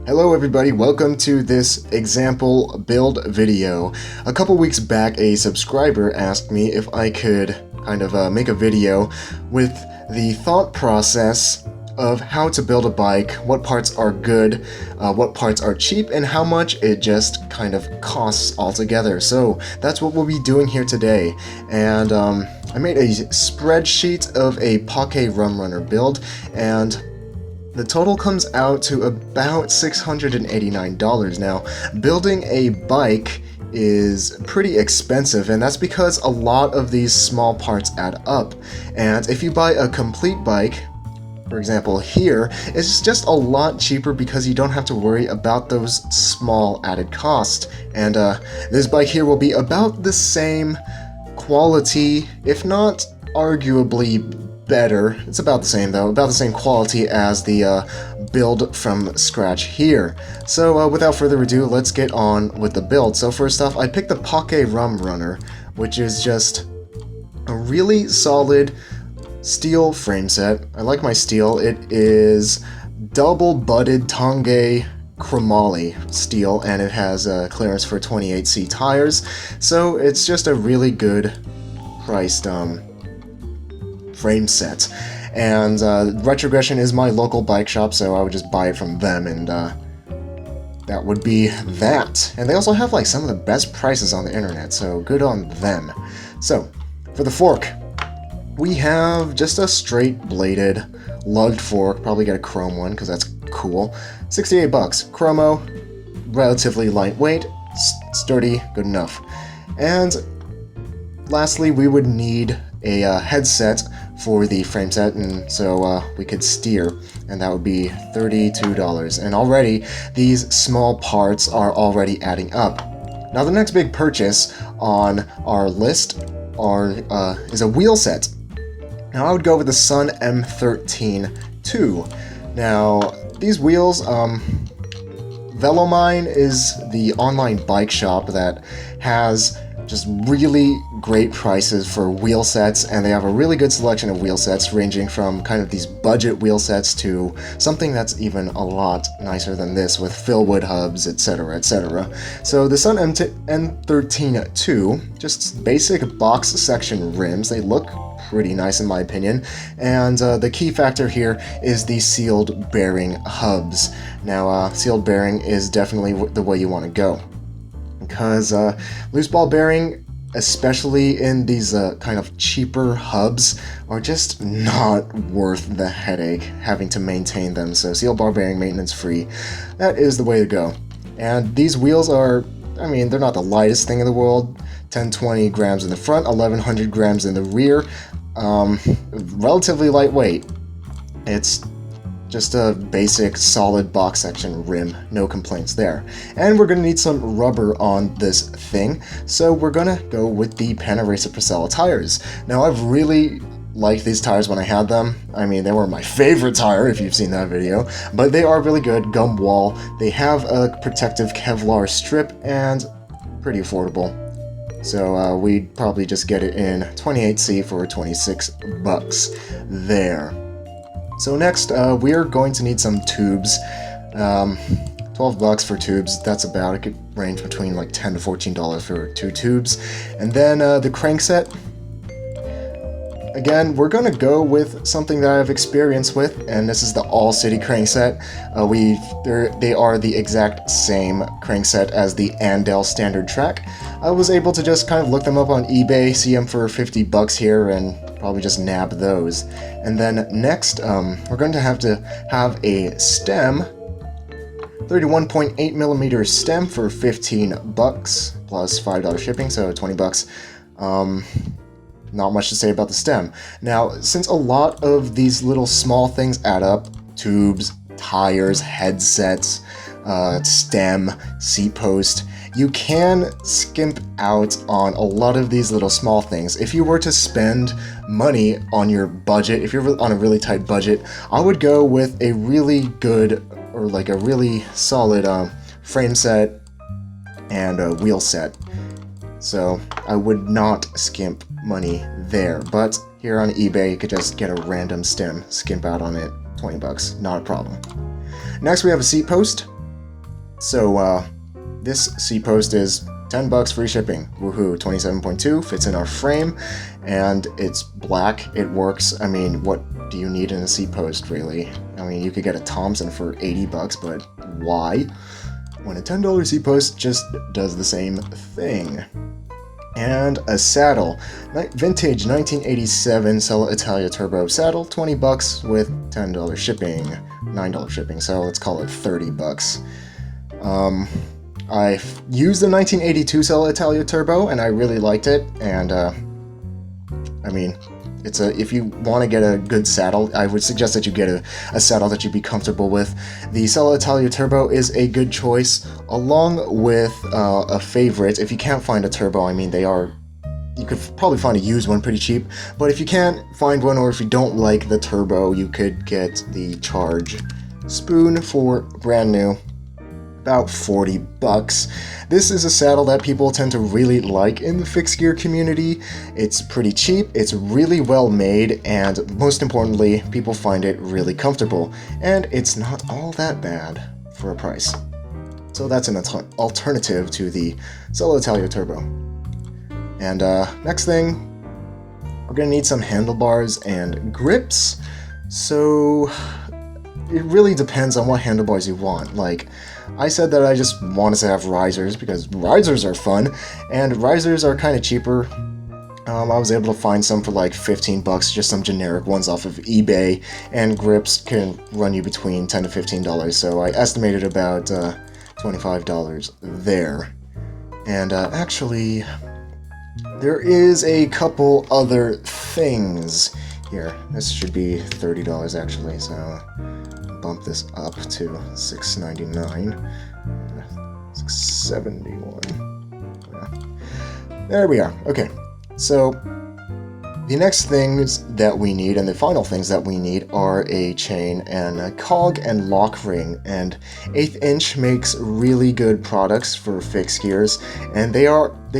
Hello everybody, welcome to this example build video. A couple weeks back a subscriber asked me if I could kind of make a video with the thought process of how to build a bike, what parts are good, what parts are cheap, and how much it just kind of costs altogether. So that's what we'll be doing here today. And I made a spreadsheet of a Poke Rum Runner build, and the total comes out to about $689. Now, building a bike is pretty expensive, and that's because a lot of these small parts add up. And if you buy a complete bike, for example here, it's just a lot cheaper because you don't have to worry about those small added costs. And this bike here will be about the same quality, if not arguably better. It's about the same though, about the same quality as the build from scratch here. So without further ado, let's get on with the build. So first off, I picked the Poke Rum Runner, which is just a really solid steel frame set. I like my steel. It is double-butted Tange chromoly steel, and it has clearance for 28C tires, so it's just a really good priced frame set. And Retrogression is my local bike shop, so I would just buy it from them, and that would be that. And they also have like some of the best prices on the internet, so good on them. So for the fork, we have just a straight bladed lugged fork. Probably get a chrome one because that's cool. 68 bucks. Chromo, relatively lightweight, sturdy, good enough. And lastly, we would need a headset for the frame set, and so we could steer, and that would be $32. And already these small parts are already adding up. Now the next big purchase on our list is a wheel set. Now I would go with the h+son M13-2. Now these wheels, Velomine is the online bike shop that has just really great prices for wheel sets, and they have a really good selection of wheel sets ranging from kind of these budget wheel sets to something that's even a lot nicer than this with Philwood hubs, etc, etc. So the h+son M13-2, just basic box section rims. They look pretty nice in my opinion, and the key factor here is the sealed bearing hubs. Now sealed bearing is definitely the way you want to go, because loose ball bearing, especially in these kind of cheaper hubs, are just not worth the headache having to maintain them. So sealed ball bearing, maintenance free, that is the way to go. And these wheels are, I mean, they're not the lightest thing in the world. 10-20 grams in the front, 1100 grams in the rear. Relatively lightweight. It's just a basic solid box section rim, no complaints there. And we're going to need some rubber on this thing, so we're going to go with the Panaracer Priscilla tires. Now I've really liked these tires when I had them. I mean, they were my favorite tire if you've seen that video, but they are really good, gum wall. They have a protective Kevlar strip and pretty affordable. So we'd probably just get it in 28C for 26 bucks there. So next, we are going to need some tubes. 12 bucks for tubes, that's about, it could range between like $10 to $14 for 2 tubes. And then the crankset. Again, we're going to go with something that I have experience with, and this is the All City crankset. They are the exact same crankset as the Andale Standard Track. I was able to just kind of look them up on eBay, see them for 50 bucks here, and probably just nab those. And then next, we're going to have a stem, 31.8 millimeter stem for 15 bucks plus $5 shipping, so 20 bucks. Not much to say about the stem. Now, since a lot of these little small things add up, tubes, tires, headsets, stem, seat post, you can skimp out on a lot of these little small things. If you were to spend money on your budget, if you're on a really tight budget, I would go with a really good, or like a really solid frame set and a wheel set. So I would not skimp money there, but here on eBay you could just get a random stem, skimp out on it, 20 bucks, not a problem. Next we have a seat post. So this Seatpost is $10 free shipping. Woohoo! 27.2 fits in our frame, and it's black. It works. I mean, what do you need in a Seatpost, really? I mean, you could get a Thompson for $80, but why? When a $10 Seatpost just does the same thing. And a saddle. Vintage 1987 Sella Italia Turbo saddle, $20 with $10 shipping. $9 shipping, so let's call it $30. I used the 1982 Sella Italia Turbo, and I really liked it, and, I mean, if you want to get a good saddle, I would suggest that you get a saddle that you'd be comfortable with. The Sella Italia Turbo is a good choice, along with a favorite. If you can't find a turbo, I mean, you could probably find a used one pretty cheap, but if you can't find one, or if you don't like the turbo, you could get the Charge Spoon for brand new. About $40. This is a saddle that people tend to really like in the fixed gear community. It's pretty cheap, it's really well made, and most importantly, people find it really comfortable, and it's not all that bad for a price. So that's an alternative to the Sella Italia Turbo. And next thing, we're gonna need some handlebars and grips. So it really depends on what handlebars you want. Like, I said that I just wanted to have risers because risers are fun, and risers are kind of cheaper. I was able to find some for like $15, just some generic ones off of eBay, and grips can run you between $10 to $15, so I estimated about $25 there. And actually, there is a couple other things here. This should be $30 actually, so bump this up to $6.99, $6.71. Yeah. There we are. Okay, so the next things that we need, and the final things that we need, are a chain and a cog and lock ring. And 1/8 Inch makes really good products for fixed gears, and they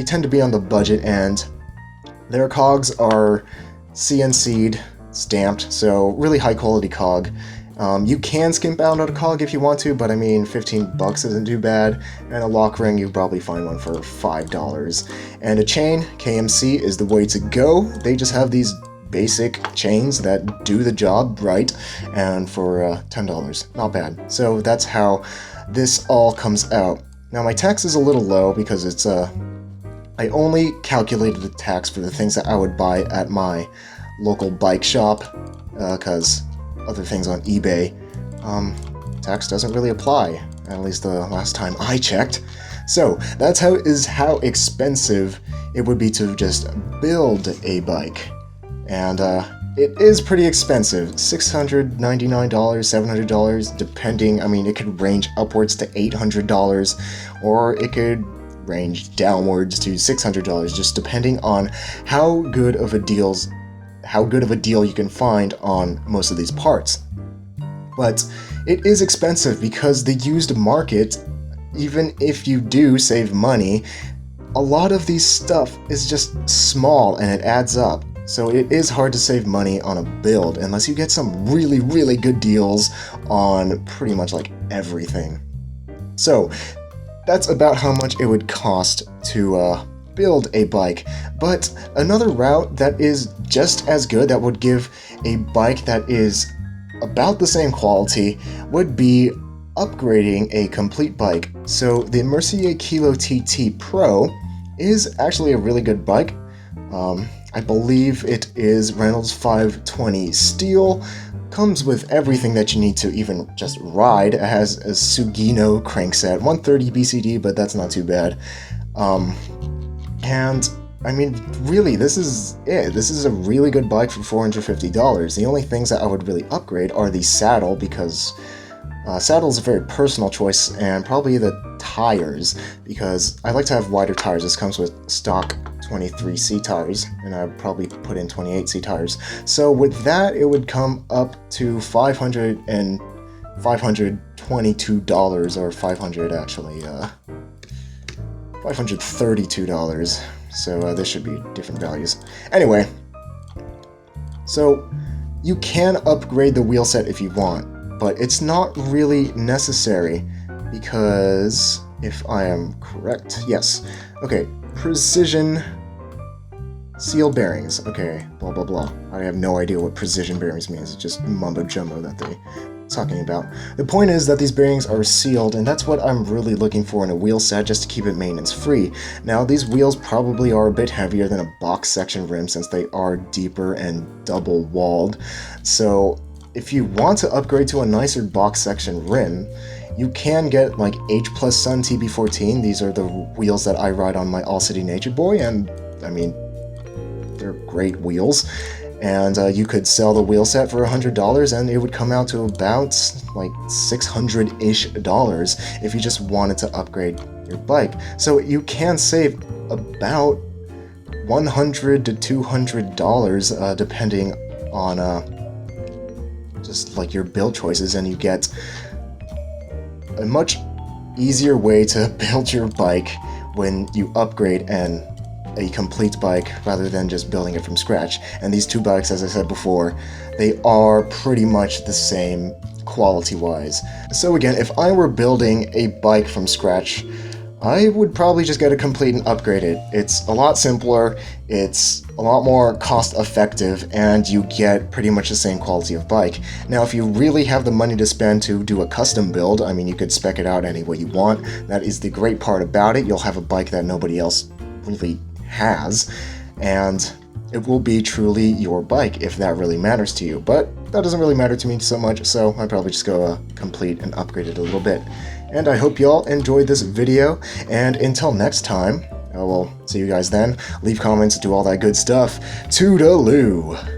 tend to be on the budget end. Their cogs are CNC'd, stamped, so really high quality cog. You can skimp out on a cog if you want to, but I mean, $15 isn't too bad, and a lock ring, you'll probably find one for $5. And a chain, KMC, is the way to go. They just have these basic chains that do the job right, and for $10, not bad. So that's how this all comes out. Now my tax is a little low because it's I only calculated the tax for the things that I would buy at my local bike shop, because other things on eBay, tax doesn't really apply, at least the last time I checked. So that's how expensive it would be to just build a bike. And it is pretty expensive, $699, $700, depending. I mean, it could range upwards to $800, or it could range downwards to $600, just depending on how good of a deal you can find on most of these parts. But it is expensive because the used market, even if you do save money, a lot of these stuff is just small and it adds up. So it is hard to save money on a build unless you get some really, really good deals on pretty much like everything. So that's about how much it would cost to build a bike. But another route that is just as good, that would give a bike that is about the same quality, would be upgrading a complete bike. So the Mercier Kilo TT Pro is actually a really good bike. I believe it is Reynolds 520 steel, comes with everything that you need to even just ride. It has a Sugino crankset, 130 BCD, but that's not too bad. And I mean, really, this is it. This is a really good bike for $450. The only things that I would really upgrade are the saddle, because saddle is a very personal choice, and probably the tires, because I like to have wider tires. This comes with stock 23C tires, and I'd probably put in 28C tires. So with that, it would come up to $522, or 500 actually, $532. So this should be different values. Anyway, so you can upgrade the wheel set if you want, but it's not really necessary. because if I am correct, yes. Okay, precision seal bearings. Okay, blah blah blah. I have no idea what precision bearings means. It's just mumbo jumbo that they're talking about. The point is that these bearings are sealed, and that's what I'm really looking for in a wheel set, just to keep it maintenance free. Now, these wheels probably are a bit heavier than a box section rim since they are deeper and double walled. So if you want to upgrade to a nicer box section rim, you can get like h+son TB14. These are the wheels that I ride on my All City Nature Boy, and I mean, they're great wheels. And you could sell the wheel set for $100, and it would come out to about like $600-ish if you just wanted to upgrade your bike. So you can save about $100 to $200 depending on just like your build choices, and you get a much easier way to build your bike when you upgrade a complete bike rather than just building it from scratch. And these two bikes, as I said before, they are pretty much the same quality-wise. So again, if I were building a bike from scratch, I would probably just get a complete and upgrade it. It's a lot simpler, it's a lot more cost-effective, and you get pretty much the same quality of bike. Now, if you really have the money to spend to do a custom build, I mean, you could spec it out any way you want. That is the great part about it. You'll have a bike that nobody else really has, and it will be truly your bike if that really matters to you. But that doesn't really matter to me so much, so I'd probably just go complete and upgrade it a little bit. And I hope y'all enjoyed this video, and until next time, I will see you guys then. Leave comments, do all that good stuff. Toodaloo!